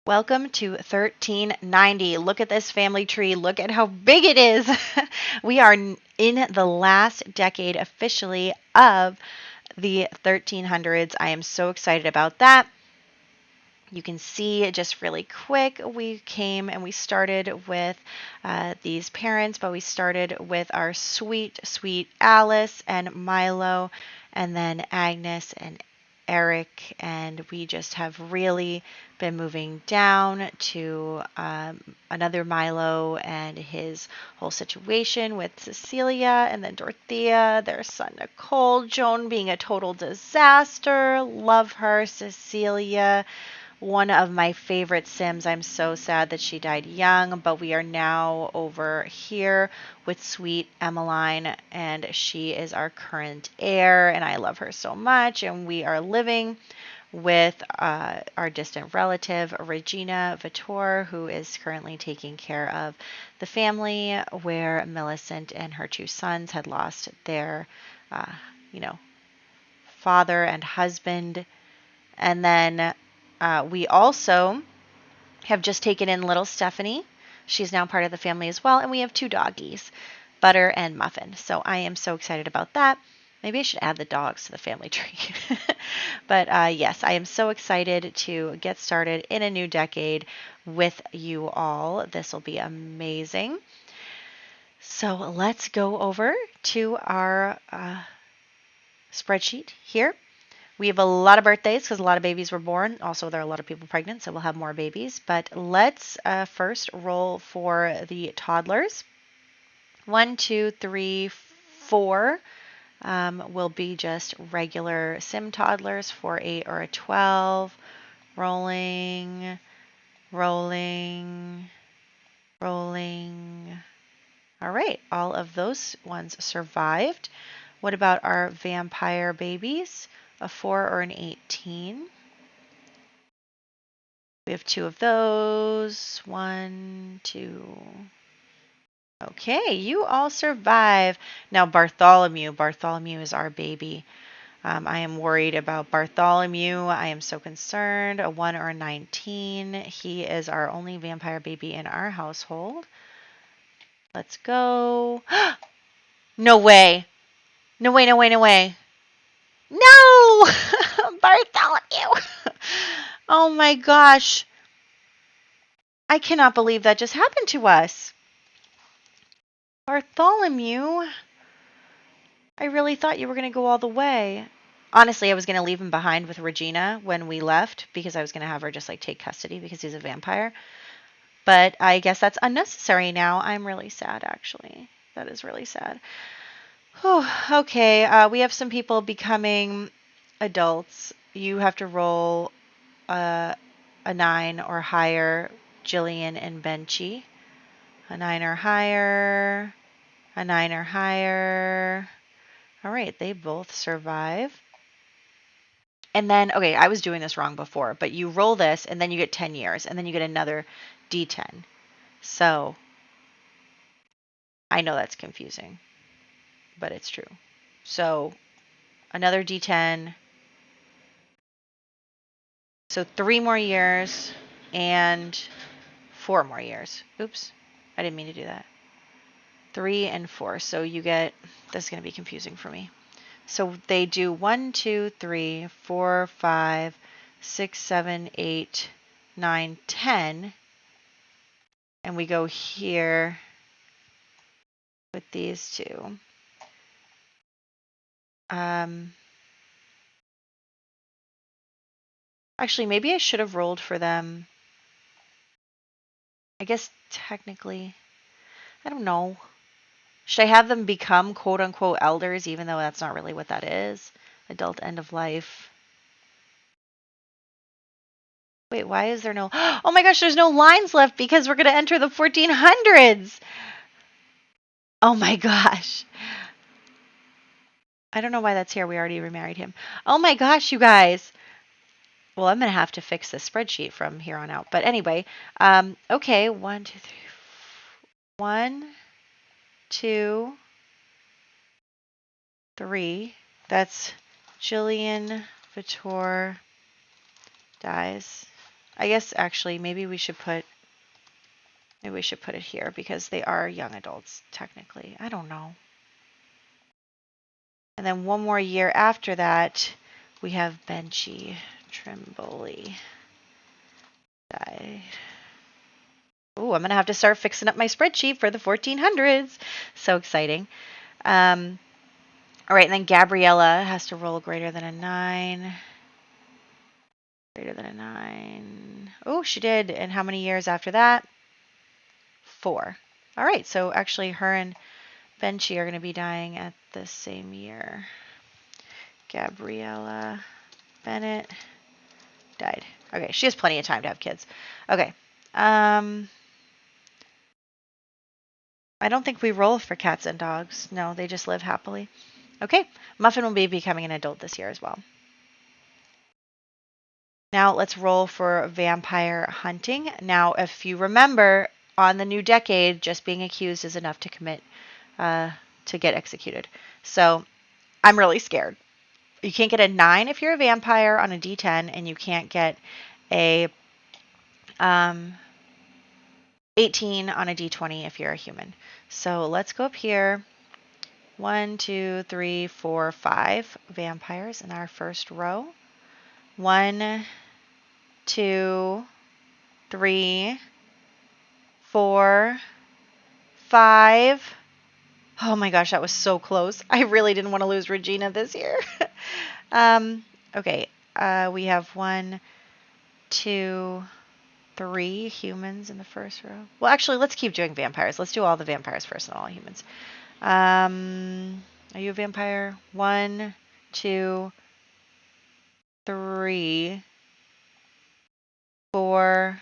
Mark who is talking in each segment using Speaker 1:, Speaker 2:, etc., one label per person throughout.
Speaker 1: Welcome to 1390. Look at this family tree. Look at how big it is. We are in the last decade officially of the 1300s. I am so excited about that. You can see just really quick, we came and we started with these parents, but we started with our sweet, sweet Alice and Milo, and then Agnes and Eric, and we just have really been moving down to another Milo and his whole situation with Cecilia, and then Dorothea, their son Nicole, Joan being a total disaster. Love her. Cecilia, one of my favorite Sims. I'm so sad that she died young, but we are now over here with sweet Emmeline, and she is our current heir, and I love her so much. And we are living with our distant relative, Regina Vittor, who is currently taking care of the family where Millicent and her two sons had lost their, father and husband. And then we also have just taken in little Stephanie. She's now part of the family as well. And we have two doggies, Butter and Muffin. So I am so excited about that. Maybe I should add the dogs to the family tree. But yes, I am so excited to get started in a new decade with you all. This will be amazing. So let's go over to our spreadsheet here. We have a lot of birthdays because a lot of babies were born. Also, there are a lot of people pregnant, so we'll have more babies. But let's first roll for the toddlers. 1, 2, 3, 4 will be just regular Sim toddlers. 4, 8, or a 12. Rolling, rolling, rolling. All right, all of those ones survived. What about our vampire babies? A 4 or an 18. We have 2 of those. 1, 2. Okay, you all survive. Now Bartholomew. Bartholomew is our baby. I am worried about Bartholomew. I am so concerned. A 1 or a 19. He is our only vampire baby in our household. Let's go. No way. No way, no way, no way. No! Bartholomew! Oh my gosh. I cannot believe that just happened to us. Bartholomew, I really thought you were going to go all the way. Honestly, I was going to leave him behind with Regina when we left because I was going to have her just like take custody because he's a vampire. But I guess that's unnecessary now. I'm really sad, actually. That is really sad. Whew, okay, we have some people becoming adults. You have to roll a 9 or higher, Jillian and Benchy. A 9 or higher, a 9 or higher. All right, they both survive. And then, okay, I was doing this wrong before, but you roll this and then you get 10 years and then you get another D10. So I know that's confusing, but it's true. So another D10. So 3 more years and 4 more years. Oops, I didn't mean to do that. 3 and 4. So you get, this is going to be confusing for me. So they do 1, 2, 3, 4, 5, 6, 7, 8, 9, 10. And we go here with these two. Actually, maybe I should have rolled for them. I guess technically, I don't know. Should I have them become quote unquote elders, even though that's not really what that is? Adult end of life. Wait, why is there no... Oh my gosh, there's no lines left because we're going to enter the 1400s. Oh my gosh. I don't know why that's here. We already remarried him. Oh my gosh, you guys. Well, I'm going to have to fix this spreadsheet from here on out. But anyway, okay, 1, 2, 3, 1, 2, 3. That's Jillian Vittor dies. I guess actually maybe we should put it here because they are young adults technically. I don't know. And then one more year after that, we have Benchy Trimboli. Died. Oh, I'm going to have to start fixing up my spreadsheet for the 1400s. So exciting. All right, and then Gabriella has to roll greater than a 9. Greater than a 9. Oh, she did. And how many years after that? 4. All right, so actually her and Benchy are going to be dying at the same year. Gabriella Bennett died. Okay, she has plenty of time to have kids. Okay. I don't think we roll for cats and dogs. No, they just live happily. Okay, Muffin will be becoming an adult this year as well. Now let's roll for vampire hunting. Now, if you remember, on the new decade, just being accused is enough to commit, to get executed. So I'm really scared. You can't get a 9 if you're a vampire on a D10, and you can't get a 18 on a D20 if you're a human. So let's go up here. 1, 2, 3, 4, 5 vampires in our first row. 1, 2, 3, 4, 5. Oh my gosh, that was so close. I really didn't want to lose Regina this year. Okay, we have 1, 2, 3 humans in the first row. Well, actually, let's keep doing vampires. Let's do all the vampires first and all humans. Are you a vampire? 1, 2, 3, 4,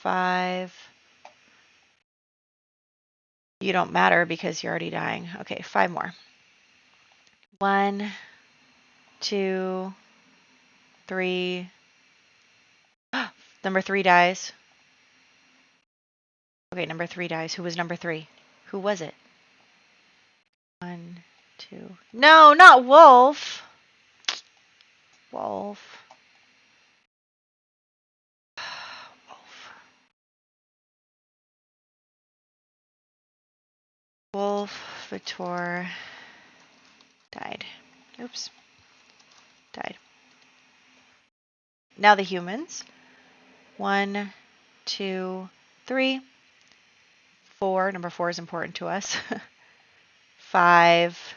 Speaker 1: 5. You don't matter because you're already dying. Okay, 5 more. 1, 2, 3. Number 3 dies. Okay, number 3 dies. Who was number 3? Who was it? 1, 2. No, not Wolf. Wolf. Wolf Vitor died. Oops. Died. Now the humans. 1, 2, 3, 4. Number 4 is important to us. 5,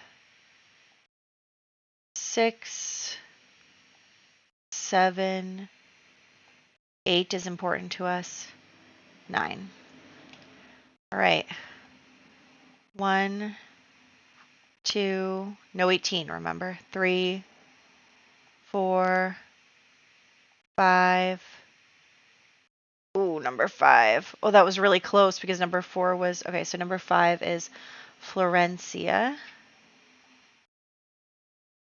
Speaker 1: 6, 7, 8 is important to us. 9. All right. 1, 2, no 18, remember? 3, 4, 5. Ooh, number 5. Oh, that was really close because number 4 was, okay, so number 5 is Florencia.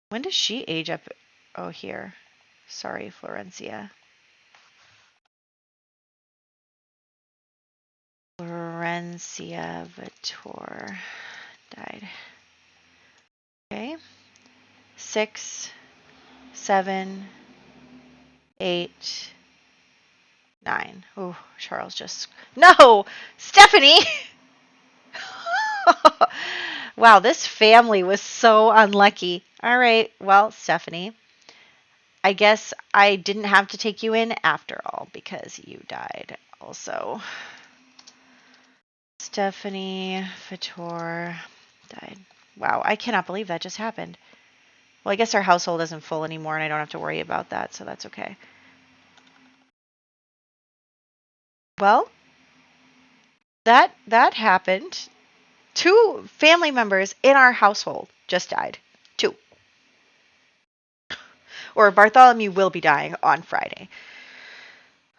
Speaker 1: When does she age up? Oh, here. Sorry, Florencia. Florencia Vitor died. Okay. 6, 7, 8, 9. Oh, Charles just... No! Stephanie! Wow, this family was so unlucky. All right, well, Stephanie, I guess I didn't have to take you in after all because you died also. Stephanie Vitor died. Wow, I cannot believe that just happened. Well, I guess our household isn't full anymore and I don't have to worry about that, so that's okay. Well, that happened. 2 family members in our household just died. 2. Or Bartholomew will be dying on Friday.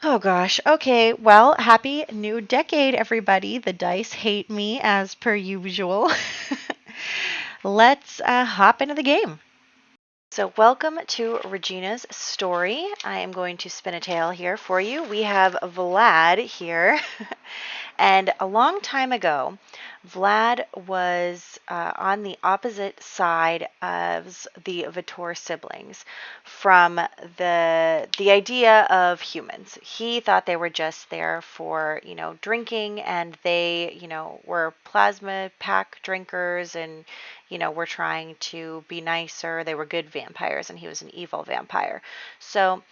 Speaker 1: Oh gosh. Okay. Well, happy new decade, everybody. The dice hate me as per usual. Let's hop into the game. So welcome to Regina's story. I am going to spin a tale here for you. We have Vlad here. And a long time ago, Vlad was on the opposite side of the Vitor siblings from the idea of humans. He thought they were just there for, drinking, and they, were plasma pack drinkers and, were trying to be nicer. They were good vampires, and he was an evil vampire. So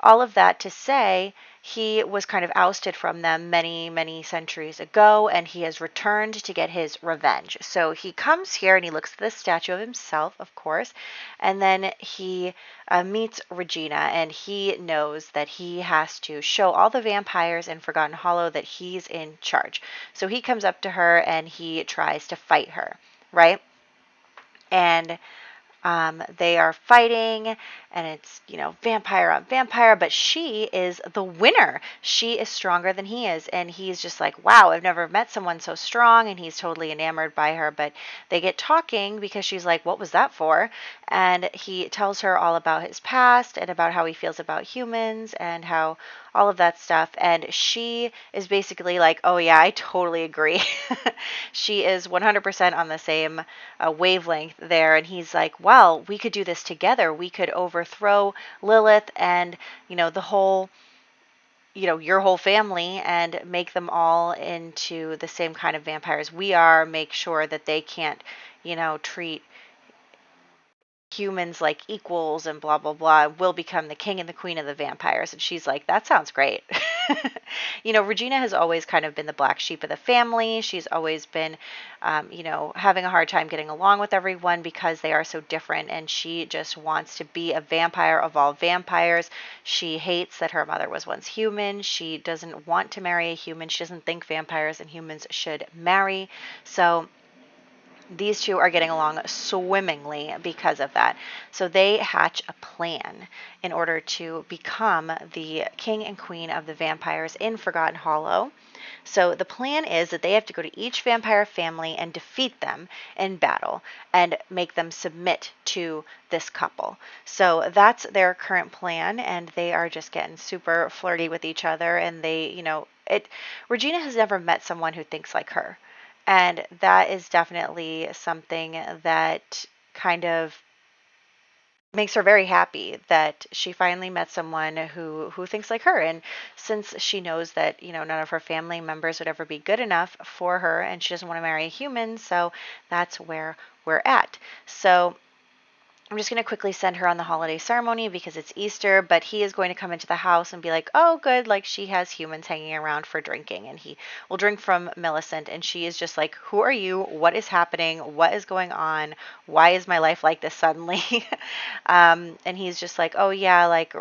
Speaker 1: all of that to say, he was kind of ousted from them many, many centuries ago, and he has returned to get his revenge. So he comes here and he looks at the statue of himself, of course, and then he meets Regina, and he knows that he has to show all the vampires in Forgotten Hollow that he's in charge. So he comes up to her and he tries to fight her, right? And they are fighting, and it's, vampire on vampire, but she is the winner. She is stronger than he is, and he's just like, wow, I've never met someone so strong, and he's totally enamored by her. But they get talking because she's like, what was that for? And he tells her all about his past and about how he feels about humans and how all of that stuff. And she is basically like, oh yeah, I totally agree. She is 100% on the same wavelength there. And he's like, well, we could do this together. We could overthrow Lilith and, the whole, your whole family, and make them all into the same kind of vampires we are, make sure that they can't, treat humans like equals and blah blah blah. Will become the king and the queen of the vampires. And she's like, that sounds great. Regina has always kind of been the black sheep of the family. She's always been having a hard time getting along with everyone because they are so different, and she just wants to be a vampire of all vampires. She hates that her mother was once human. She doesn't want to marry a human. She doesn't think vampires and humans should marry. So these two are getting along swimmingly because of that. So they hatch a plan in order to become the king and queen of the vampires in Forgotten Hollow. So the plan is that they have to go to each vampire family and defeat them in battle and make them submit to this couple. So that's their current plan, and they are just getting super flirty with each other. And Regina has never met someone who thinks like her. And that is definitely something that kind of makes her very happy that she finally met someone who thinks like her. And since she knows that, none of her family members would ever be good enough for her, and she doesn't want to marry a human, so that's where we're at. So I'm just going to quickly send her on the holiday ceremony because it's Easter, but he is going to come into the house and be like, oh, good, like she has humans hanging around for drinking, and he will drink from Millicent, and she is just like, who are you? What is happening? What is going on? Why is my life like this suddenly? And he's just like, oh, yeah, like,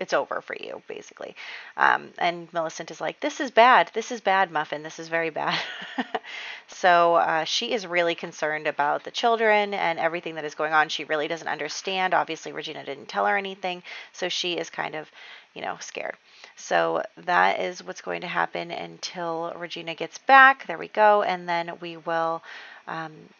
Speaker 1: it's over for you, basically. And Millicent is like, this is bad. This is bad, Muffin. This is very bad. So she is really concerned about the children and everything that is going on. She really doesn't understand. Obviously, Regina didn't tell her anything, so she is kind of, scared. So that is what's going to happen until Regina gets back. There we go. And then we will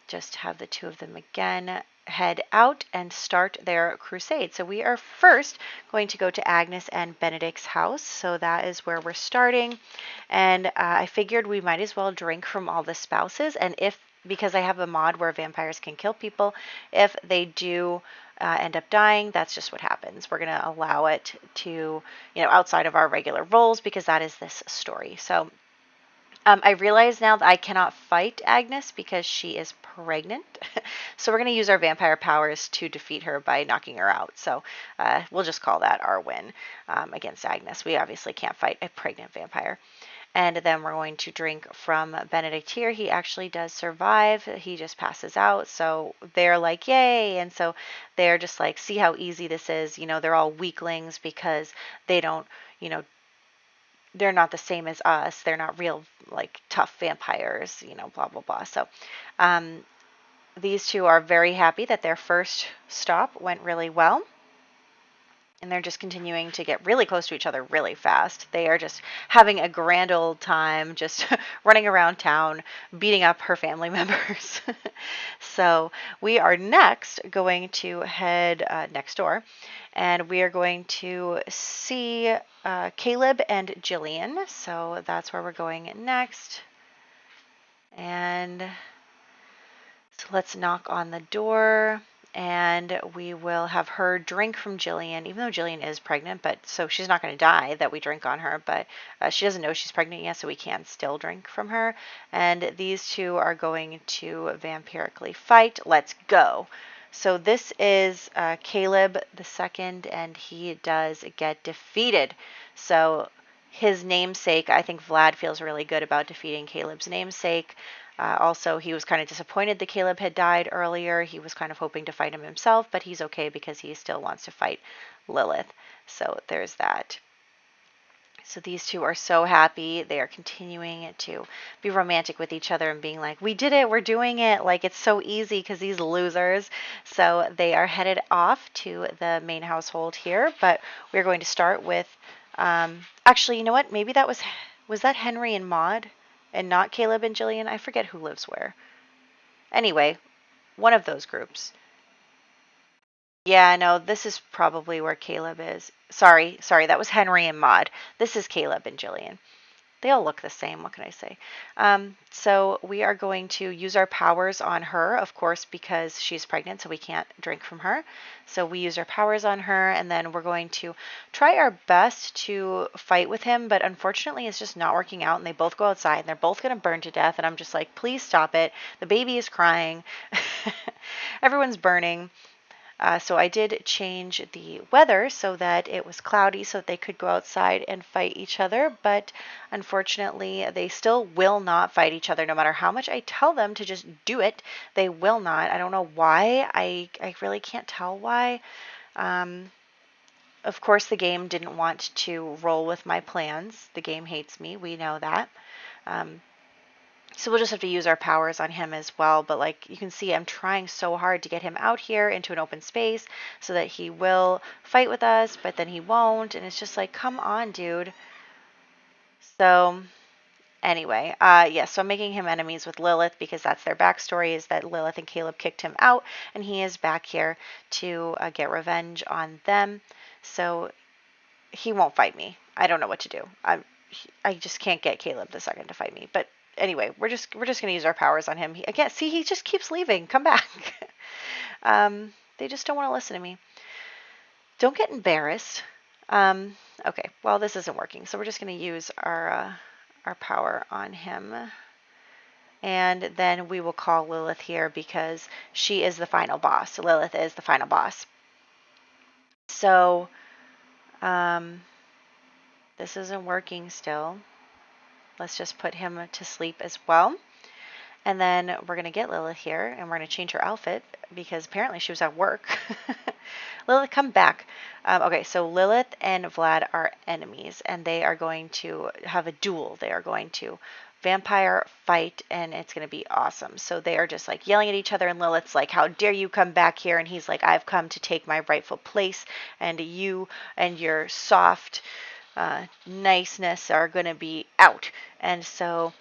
Speaker 1: just have the two of them again head out and start their crusade. So we are first going to go to Agnes and Benedict's house. So that is where we're starting. And I figured we might as well drink from all the spouses. And because I have a mod where vampires can kill people, if they do end up dying, that's just what happens. We're going to allow it to, outside of our regular roles, because that is this story. So I realize now that I cannot fight Agnes because she is pregnant. So we're going to use our vampire powers to defeat her by knocking her out. So we'll just call that our win against Agnes. We obviously can't fight a pregnant vampire. And then we're going to drink from Benedict here. He actually does survive. He just passes out. So they're like, yay. And so they're just like, see how easy this is. They're all weaklings because they don't, they're not the same as us. They're not real, like, tough vampires, blah, blah, blah. So these two are very happy that their first stop went really well. And they're just continuing to get really close to each other really fast. They are just having a grand old time, just running around town, beating up her family members. So we are next going to head next door, and we are going to see Caleb and Jillian. So that's where we're going next. And so let's knock on the door, and we will have her drink from Jillian, even though Jillian is pregnant, but so she's not going to die that we drink on her, but she doesn't know she's pregnant yet, so we can still drink from her. And these two are going to vampirically fight. Let's go. So this is Caleb the second, and he does get defeated. So his namesake, I think Vlad feels really good about defeating Caleb's namesake. Also, he was kind of disappointed that Caleb had died earlier. He was kind of hoping to fight him himself, but he's okay because he still wants to fight Lilith. So there's that. So these two are so happy. They are continuing to be romantic with each other and being like, we did it, we're doing it. Like, it's so easy because these losers. So they are headed off to the main household here, but we're going to start with, actually, you know what? Maybe that was that Henry and Maud and not Caleb and Jillian? I forget who lives where. Anyway, one of those groups. Yeah, no, this is probably where Caleb is. Sorry, that was Henry and Maud. This is Caleb and Jillian. They all look the same. What can I say? So we are going to use our powers on her, of course, because she's pregnant, so we can't drink from her. So we use our powers on her, and then we're going to try our best to fight with him, but unfortunately it's just not working out, and they both go outside, and they're both going to burn to death, and I'm just like, please stop it. The baby is crying. Everyone's burning. So I did change the weather so that it was cloudy so that they could go outside and fight each other. But unfortunately, they still will not fight each other. No matter how much I tell them to just do it, they will not. I don't know why. I really can't tell why. Of course, the game didn't want to roll with my plans. The game hates me. We know that. So we'll just have to use our powers on him as well. But like you can see, I'm trying so hard to get him out here into an open space so that he will fight with us, but then he won't. And it's just like, come on, dude. So anyway, yes, so I'm making him enemies with Lilith because that's their backstory, is that Lilith and Caleb kicked him out, and he is back here to get revenge on them. So he won't fight me. I don't know what to do. I just can't get Caleb the second to fight me. But anyway, we're just gonna use our powers on him. Again, see, he just keeps leaving. Come back. They just don't want to listen to me. Don't get embarrassed. Okay, well, this isn't working, so we're just gonna use our power on him. And then we will call Lilith here because she is the final boss. Lilith is the final boss. So, this isn't working still. Let's just put him to sleep as well. And then we're going to get Lilith here, and we're going to change her outfit because apparently she was at work. Lilith, come back. Okay, so Lilith and Vlad are enemies, and they are going to have a duel. They are going to vampire fight, and it's going to be awesome. So they are just like yelling at each other, and Lilith's like, how dare you come back here? And he's like, I've come to take my rightful place, and you and your soft niceness are going to be out. And so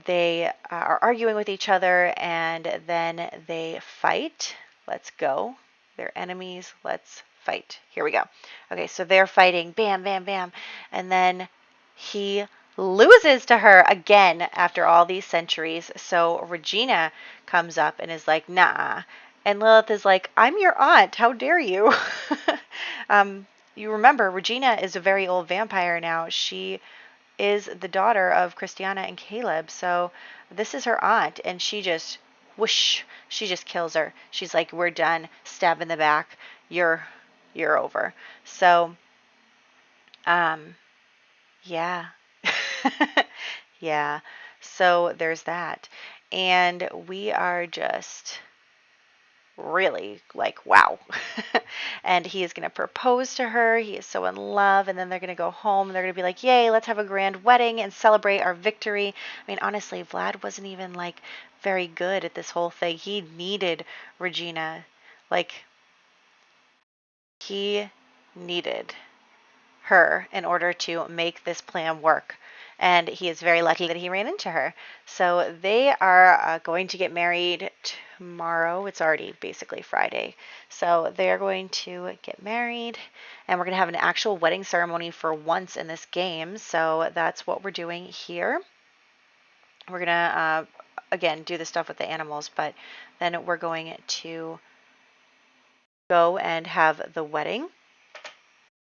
Speaker 1: they are arguing with each other, and then they fight. Let's go. They're enemies. Let's fight. Here we go. Okay, so they're fighting. Bam, bam, bam. And then he loses to her again after all these centuries. So Regina comes up and is like, nah. And Lilith is like, I'm your aunt. How dare you? You remember, Regina is a very old vampire now. She is the daughter of Christiana and Caleb. So this is her aunt, and she just, whoosh, she just kills her. She's like, we're done. Stab in the back. You're over. So, yeah. Yeah. So there's that. And we are just really like, wow. And he is going to propose to her. He is so in love. And then they're going to go home. And they're going to be like, yay, let's have a grand wedding and celebrate our victory. I mean, honestly, Vlad wasn't even like very good at this whole thing. He needed Regina. Like, he needed her in order to make this plan work. And he is very lucky that he ran into her. So they are going to get married tomorrow. It's already basically Friday. So they're going to get married, and we're going to have an actual wedding ceremony for once in this game. So that's what we're doing here. We're going to, again, do the stuff with the animals, but then we're going to go and have the wedding.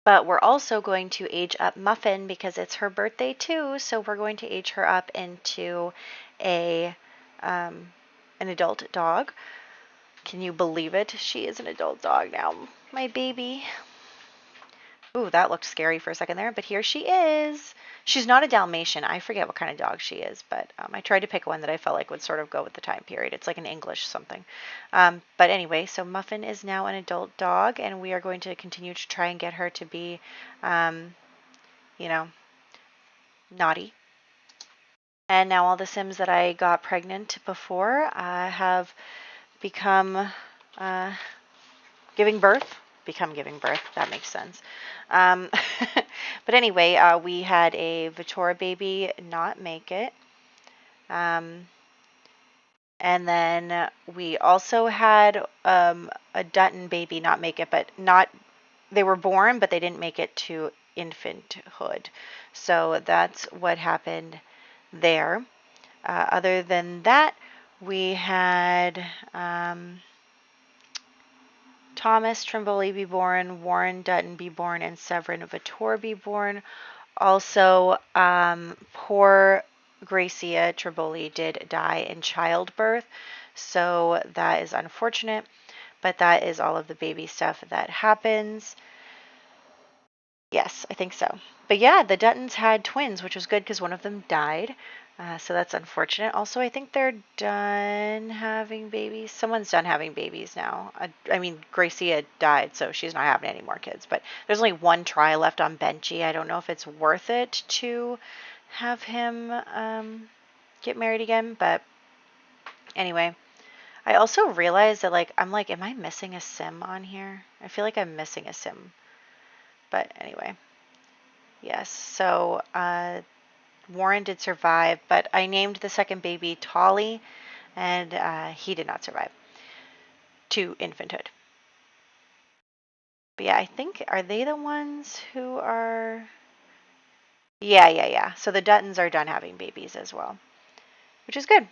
Speaker 1: But we're also going to age up Muffin because it's her birthday too. So we're going to age her up into an adult dog. Can you believe it? She is an adult dog now, my baby. Ooh, that looked scary for a second there, but here she is. She's not a Dalmatian. I forget what kind of dog she is, but I tried to pick one that I felt like would sort of go with the time period. It's like an English something. But anyway, so Muffin is now an adult dog, and we are going to continue to try and get her to be, you know, naughty. And now all the Sims that I got pregnant before have become giving birth. That makes sense. But anyway, we had a Vittora baby not make it. And then we also had a Dutton baby not make it, but they were born, but they didn't make it to infanthood. So that's what happened there. Other than that, we had Thomas Trimboli be born, Warren Dutton be born, and Severin Vittor be born. Also, poor Gracia Trimboli did die in childbirth, so that is unfortunate, but that is all of the baby stuff that happens. Yes, I think so. But yeah, the Duttons had twins, which was good because one of them died. So that's unfortunate. Also, I think they're done having babies. Someone's done having babies now. I mean, Gracia died, so she's not having any more kids. But there's only one try left on Benchy. I don't know if it's worth it to have him get married again. But anyway, I also realized that, like, I'm like, am I missing a Sim on here? I feel like I'm missing a Sim. But anyway, yes. So Warren did survive, but I named the second baby Tolly, and he did not survive to infanthood. But yeah, I think, are they the ones who are... Yeah. So the Duttons are done having babies as well, which is good.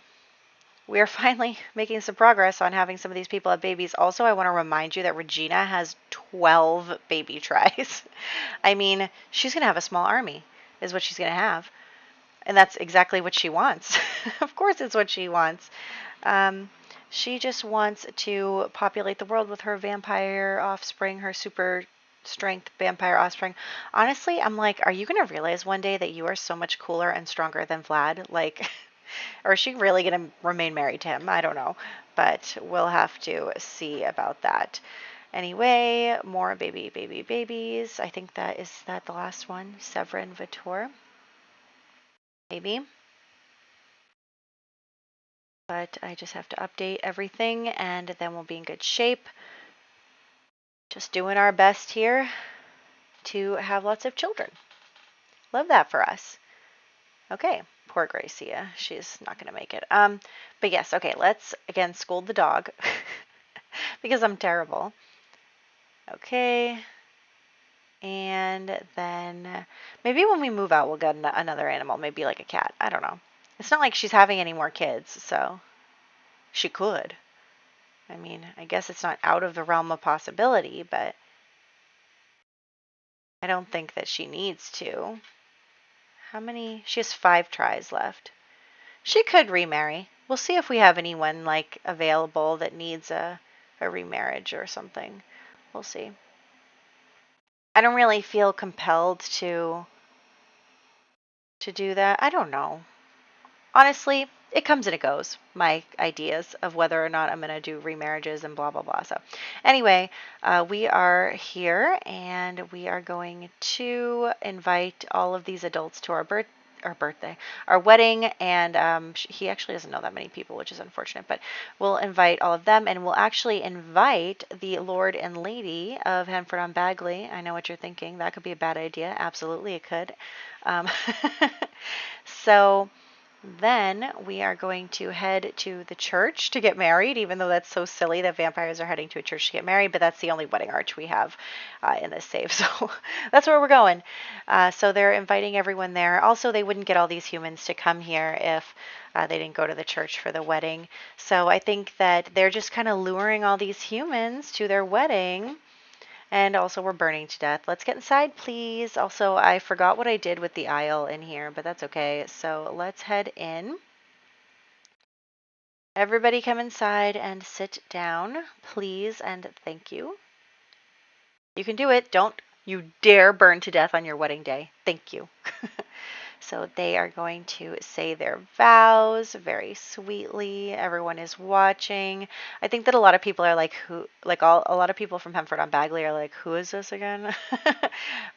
Speaker 1: We are finally making some progress on having some of these people have babies. Also, I want to remind you that Regina has 12 baby tries. I mean, she's going to have a small army, is what she's going to have. And that's exactly what she wants. Of course it's what she wants. She just wants to populate the world with her vampire offspring, her super strength vampire offspring. Honestly, I'm like, are you going to realize one day that you are so much cooler and stronger than Vlad? Like, or is she really going to remain married to him? I don't know. But we'll have to see about that. Anyway, more babies. I think that the last one? Severin Vittor. Maybe. But I just have to update everything and then we'll be in good shape. Just doing our best here to have lots of children. Love that for us. Okay, poor Gracia. She's not going to make it. But yes, okay, let's again scold the dog because I'm terrible. Okay. And then maybe when we move out, we'll get another animal, maybe like a cat. I don't know. It's not like she's having any more kids, so she could. I mean, I guess it's not out of the realm of possibility, but I don't think that she needs to. How many? She has 5 tries left. She could remarry. We'll see if we have anyone like available that needs a remarriage or something. We'll see. I don't really feel compelled to do that. I don't know. Honestly, it comes and it goes, my ideas of whether or not I'm going to do remarriages and blah, blah, blah. So anyway, we are here and we are going to invite all of these adults to our wedding. And he actually doesn't know that many people, which is unfortunate, but we'll invite all of them and we'll actually invite the Lord and Lady of Henford on Bagley. I know what you're thinking. That could be a bad idea. Absolutely, it could. So Then we are going to head to the church to get married, even though that's so silly that vampires are heading to a church to get married, but that's the only wedding arch we have in this save, so that's where we're going. So they're inviting everyone there. Also, they wouldn't get all these humans to come here if they didn't go to the church for the wedding. So I think that they're just kind of luring all these humans to their wedding. And also we're burning to death. Let's get inside, please. Also, I forgot what I did with the aisle in here, but that's okay. So let's head in. Everybody come inside and sit down, please, and thank you. You can do it. Don't you dare burn to death on your wedding day. Thank you. So they are going to say their vows very sweetly. Everyone is watching. I think that a lot of people are like, a lot of people from Hemford on Bagley are like, who is this again?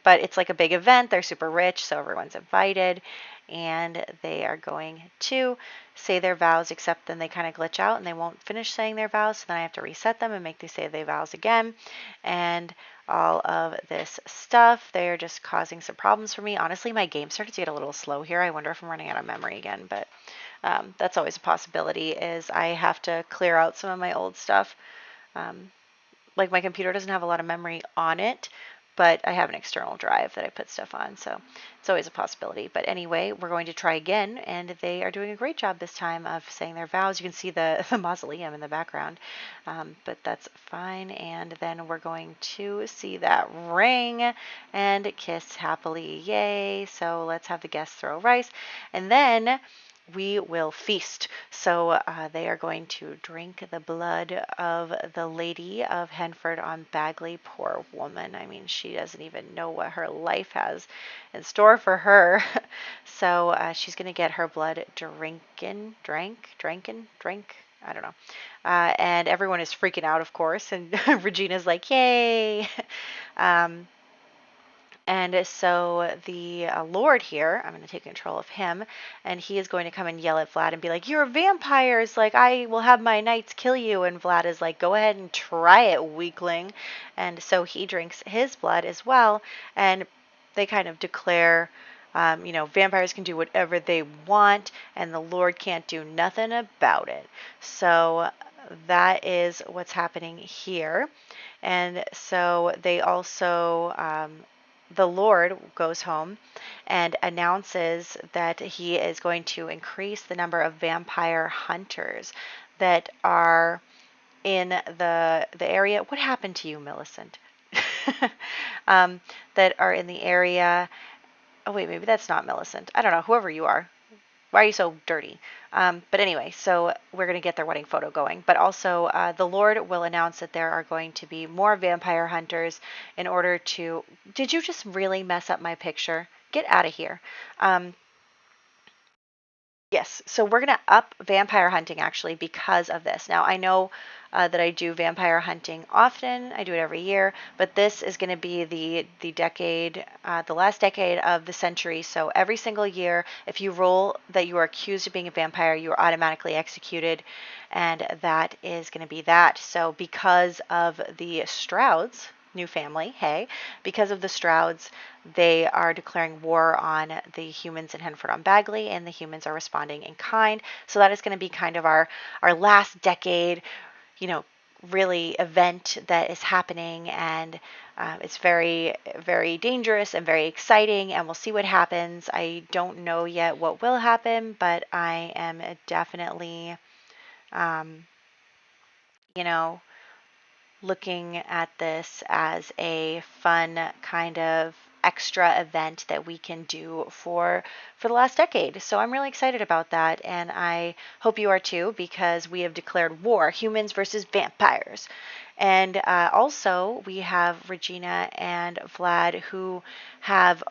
Speaker 1: But it's like a big event. They're super rich, so everyone's invited. And they are going to say their vows, except then they kind of glitch out and they won't finish saying their vows. So then I have to reset them and make them say their vows again. And all of this stuff. They're just causing some problems for me. Honestly, my game started to get a little slow here. I wonder if I'm running out of memory again, but that's always a possibility, is I have to clear out some of my old stuff. Like my computer doesn't have a lot of memory on it, but I have an external drive that I put stuff on, so it's always a possibility. But anyway, we're going to try again, and they are doing a great job this time of saying their vows. You can see the mausoleum in the background, but that's fine. And then we're going to see that ring and kiss happily. Yay! So let's have the guests throw rice, and then we will feast. So they are going to drink the blood of the lady of Henford on Bagley. Poor woman. I mean, she doesn't even know what her life has in store for her. So she's going to get her blood drank. I don't know. And everyone is freaking out, of course. And Regina's like, yay. And so the Lord here, I'm going to take control of him, and he is going to come and yell at Vlad and be like, you're vampires, like, I will have my knights kill you. And Vlad is like, go ahead and try it, weakling. And so he drinks his blood as well, and they kind of declare, vampires can do whatever they want, and the Lord can't do nothing about it. So that is what's happening here. And so they also... the Lord goes home and announces that he is going to increase the number of vampire hunters that are in the area. What happened to you, Millicent? That are in the area. Oh, wait, maybe that's not Millicent. I don't know, whoever you are. Why are you so dirty? But anyway, so we're going to get their wedding photo going. But also, the Lord will announce that there are going to be more vampire hunters in order to... Did you just really mess up my picture? Get out of here. Yes, so we're going to up vampire hunting actually because of this. Now, I know that I do vampire hunting often. I do it every year, but this is going to be the decade, the last decade of the century. So every single year, if you roll that you are accused of being a vampire, you are automatically executed, and that is going to be that. So because of the Strouds, new family, hey, because of the Strouds, they are declaring war on the humans in Henford on Bagley, and the humans are responding in kind. So that is going to be kind of our last decade, really event that is happening, and it's very, very dangerous and very exciting, and we'll see what happens. I don't know yet what will happen, but I am definitely, looking at this as a fun kind of extra event that we can do for the last decade. So I'm really excited about that, and I hope you are too, because we have declared war, humans versus vampires. And also we have Regina and Vlad, who have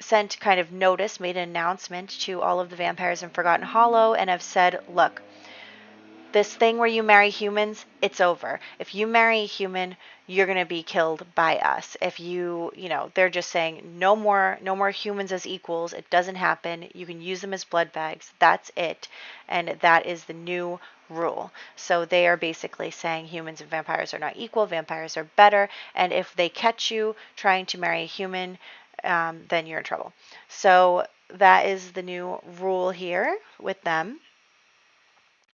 Speaker 1: sent kind of notice, made an announcement to all of the vampires in Forgotten Hollow, and have said, look, this thing where you marry humans, it's over. If you marry a human, you're going to be killed by us. If they're just saying no more humans as equals. It doesn't happen. You can use them as blood bags. That's it. And that is the new rule. So they are basically saying humans and vampires are not equal. Vampires are better. And if they catch you trying to marry a human, then you're in trouble. So that is the new rule here with them.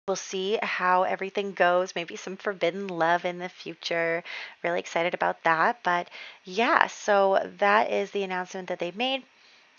Speaker 1: We'll see how everything goes. Maybe some forbidden love in the future. Really excited about that. But yeah, so that is the announcement that they made.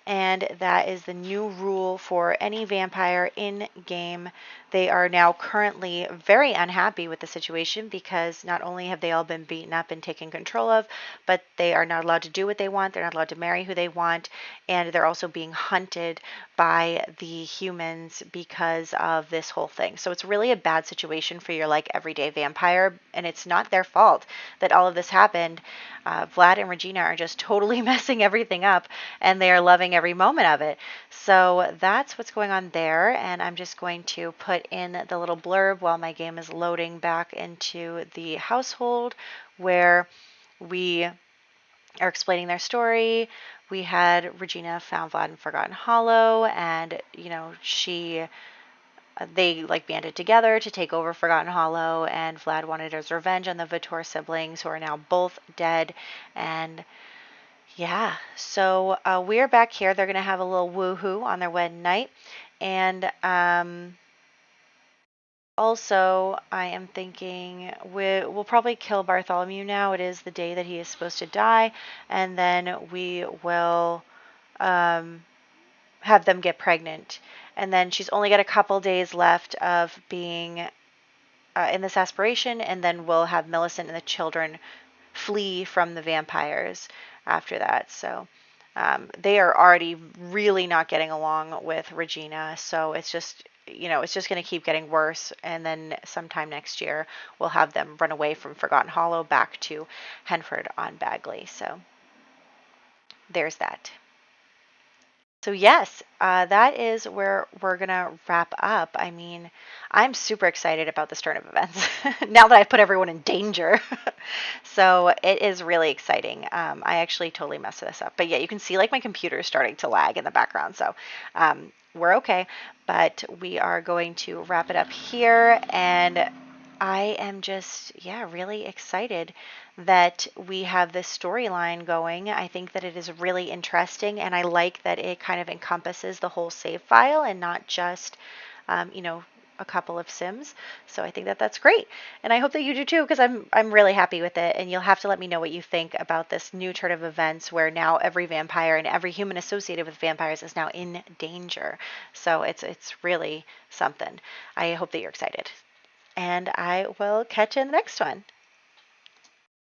Speaker 1: And that is the new rule for any vampire in game. They are now currently very unhappy with the situation because not only have they all been beaten up and taken control of, but they are not allowed to do what they want. They're not allowed to marry who they want. And they're also being hunted by the humans because of this whole thing. So it's really a bad situation for your like everyday vampire. And it's not their fault that all of this happened. Vlad and Regina are just totally messing everything up, and they are loving every moment of it. So that's what's going on there, and I'm just going to put in the little blurb while my game is loading back into the household where we are explaining their story. We had Regina found Vlad in Forgotten Hollow, and they like banded together to take over Forgotten Hollow, and Vlad wanted his revenge on the Vitor siblings who are now both dead. And yeah, so we're back here. They're going to have a little woohoo on their wedding night. And also, I am thinking we'll probably kill Bartholomew now. It is the day that he is supposed to die. And then we will have them get pregnant. And then she's only got a couple days left of being in this aspiration. And then we'll have Millicent and the children flee from the vampires after that. So they are already really not getting along with Regina. So it's just, it's just going to keep getting worse. And then sometime next year, we'll have them run away from Forgotten Hollow back to Henford on Bagley. So there's that. So yes, that is where we're gonna wrap up. I mean, I'm super excited about this turn of events now that I've put everyone in danger. So it is really exciting. I actually totally messed this up, but yeah, you can see like my computer is starting to lag in the background. So we're okay, but we are going to wrap it up here, and I am just, yeah, really excited that we have this storyline going. I think that it is really interesting, and I like that it kind of encompasses the whole save file and not just, a couple of Sims. So I think that that's great, and I hope that you do too, because I'm really happy with it. And you'll have to let me know what you think about this new turn of events, where now every vampire and every human associated with vampires is now in danger. So it's really something. I hope that you're excited, and I will catch you in the next one.